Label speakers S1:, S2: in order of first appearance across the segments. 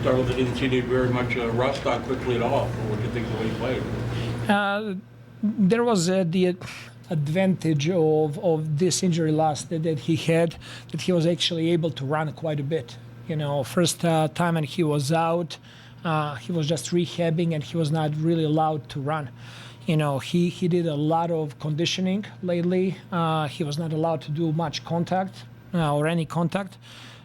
S1: Darko didn't seem to be very much rust on quickly at all. What do you think of the way he played?
S2: There was the advantage of this injury loss that he had, that he was actually able to run quite a bit. First time when he was out, he was just rehabbing and he was not really allowed to run. He did a lot of conditioning lately. He was not allowed to do much contact or any contact.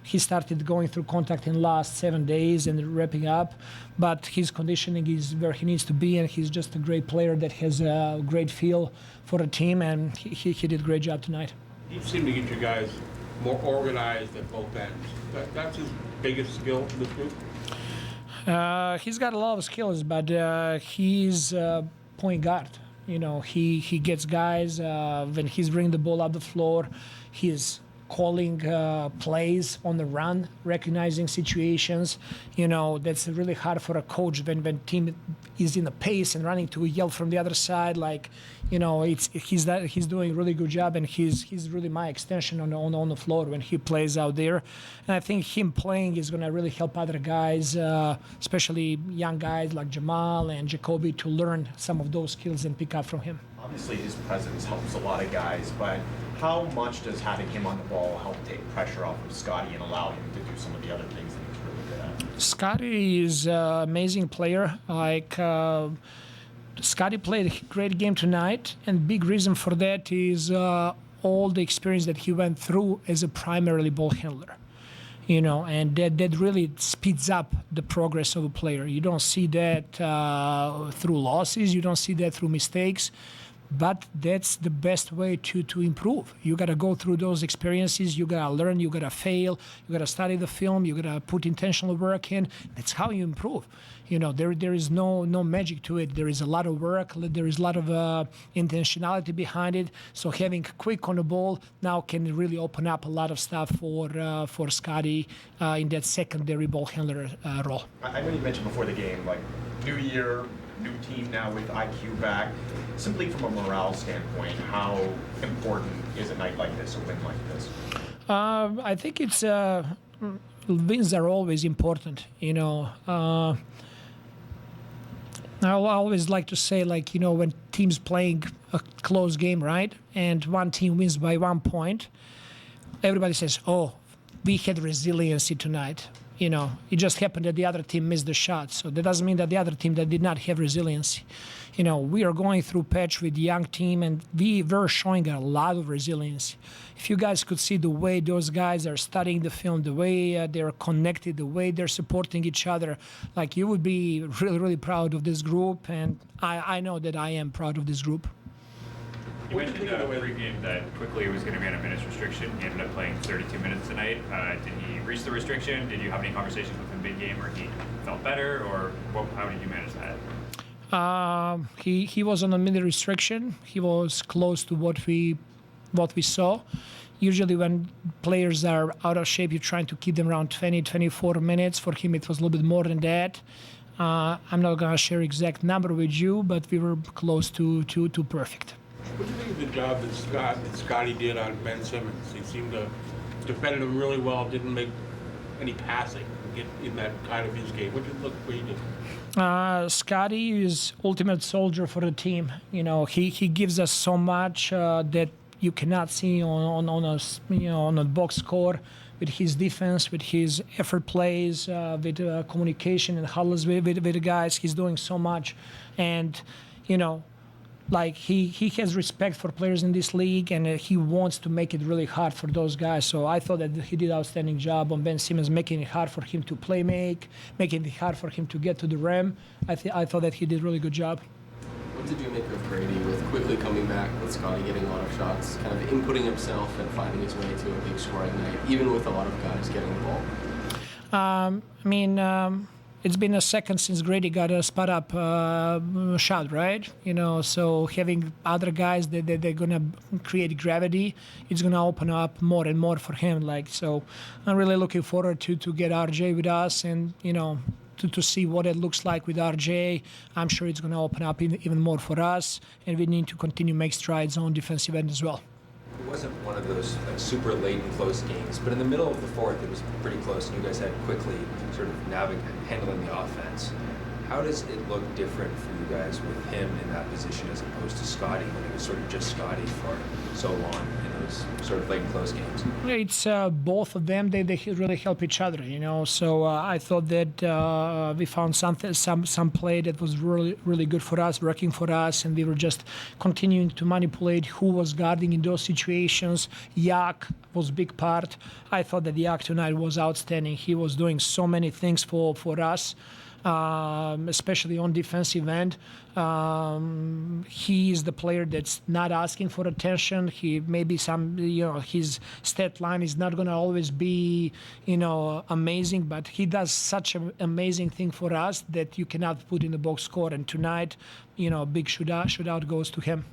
S2: He started going through contact in the last 7 days and wrapping up, but his conditioning is where he needs to be, and he's just a great player that has a great feel for the team, and he did a great job tonight.
S1: He seemed to get you guys more organized at both ends. That's his biggest skill in this group?
S2: He's got a lot of skills, but he's point guard. He gets guys when he's bringing the ball up the floor. He's calling plays on the run, recognizing situations. That's really hard for a coach when team is in a pace and running to yell from the other side. He's doing a really good job, and he's really my extension on the floor when he plays out there. And I think him playing is going to really help other guys, especially young guys like Jamal and Jacoby, to learn some of those skills and pick up from him.
S3: Obviously, his presence helps a lot of guys, but how much does having him on the ball help take pressure off of Scotty and allow him to do some of the other things that he's really good at?
S2: Scotty is an amazing player. Scotty played a great game tonight, and big reason for that is all the experience that he went through as a primarily ball handler. And that really speeds up the progress of a player. You don't see that through losses. You don't see that through mistakes. But that's the best way to improve. You got to go through those experiences. You got to learn. You got to fail. You got to study the film. You got to put intentional work in. That's how you improve. There is no magic to it. There is a lot of work. There is a lot of intentionality behind it. So having quick on the ball now can really open up a lot of stuff for Scotty in that secondary ball handler role.
S3: I know you mentioned before the game, like new year, new team now with IQ back. Simply from a morale standpoint, how important is a night like this, a win like this?
S2: I think it's wins are always important. I always like to say, when teams playing a close game, right, and one team wins by 1 point, everybody says, "Oh, we had resiliency tonight." It just happened that the other team missed the shot. So that doesn't mean that the other team that did not have resiliency. We are going through patch with the young team, and we were showing a lot of resilience. If you guys could see the way those guys are studying the film, the way they're connected, the way they're supporting each other, you would be really, really proud of this group, and I know that I am proud of this group.
S4: You mentioned pregame that quickly was going to be on a minutes restriction. He ended up playing 32 minutes tonight. Did he reach the restriction? Did you have any conversations with him mid-game where he felt better, or how did you manage that?
S2: He was on a minute restriction. He was close to what we saw. Usually when players are out of shape, you're trying to keep them around 20, 24 minutes. For him, it was a little bit more than that. I'm not going to share exact number with you, but we were close to perfect.
S1: What do you think of the job that Scotty did on Ben Simmons? He seemed to defend him really well, didn't make any passing, get in that kind of his game. What he did?
S2: Scotty is ultimate soldier for the team. He gives us so much that you cannot see on a box score, with his defense, with his effort plays, with communication and huddles with the guys. He's doing so much, and he has respect for players in this league, and he wants to make it really hard for those guys. So I thought that he did an outstanding job on Ben Simmons, making it hard for him to making it hard for him to get to the rim. I thought that he did a really good job.
S5: What did you make of Grady with quickly coming back, with Scotty getting a lot of shots, kind of inputting himself and finding his way to a big scoring night, even with a lot of guys getting the ball?
S2: It's been a second since Grady got a spot-up shot, right? So having other guys that they're going to create gravity, it's going to open up more and more for him. So I'm really looking forward to get RJ with us and, to see what it looks like with RJ. I'm sure it's going to open up even more for us, and we need to continue make strides on defensive end as well.
S6: It wasn't one of those like super late and close games, but in the middle of the fourth, it was pretty close, and you guys had quickly sort of handling the offense. How does it look different for you guys with him in that position as opposed to Scotty when it was sort of just Scotty for so long in those sort of late and close games?
S2: It's both of them. They really help each other, you know. So I thought that we found some play that was really good for us, working for us, and we were just continuing to manipulate who was guarding in those situations. Yak was a big part. I thought that Yak tonight was outstanding. He was doing so many things for us. Especially on defensive end. He is the player that's not asking for attention. He maybe his stat line is not going to always be, amazing, but he does such an amazing thing for us that you cannot put in the box score. And tonight, big shootout goes to him.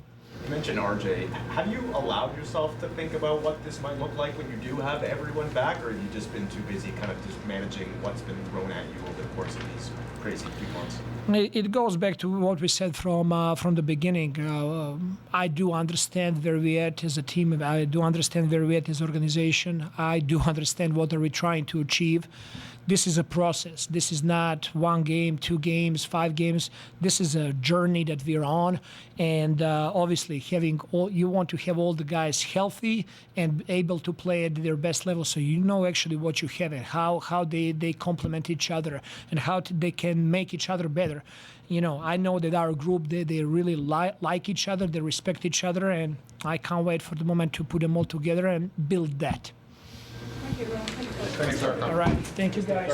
S3: You mentioned RJ. Have you allowed yourself to think about what this might look like when you do have everyone back, or have you just been too busy kind of just managing what's been thrown at you over the course of these crazy few months?
S2: It goes back to what we said from the beginning. I do understand where we're at as a team. I do understand where we're at as an organization. I do understand what are we trying to achieve. This is a process. This is not 1 game, 2 games, 5 games. This is a journey that we're on, and obviously you want to have all the guys healthy and able to play at their best level, so you know actually what you have and how they complement each other and how they can make each other better. I know that our group, they really like each other, they respect each other, and I can't wait for the moment to put them all together and build that.
S7: Thank you, Ron.
S3: Thanks, Darko.
S2: All right, thank you guys.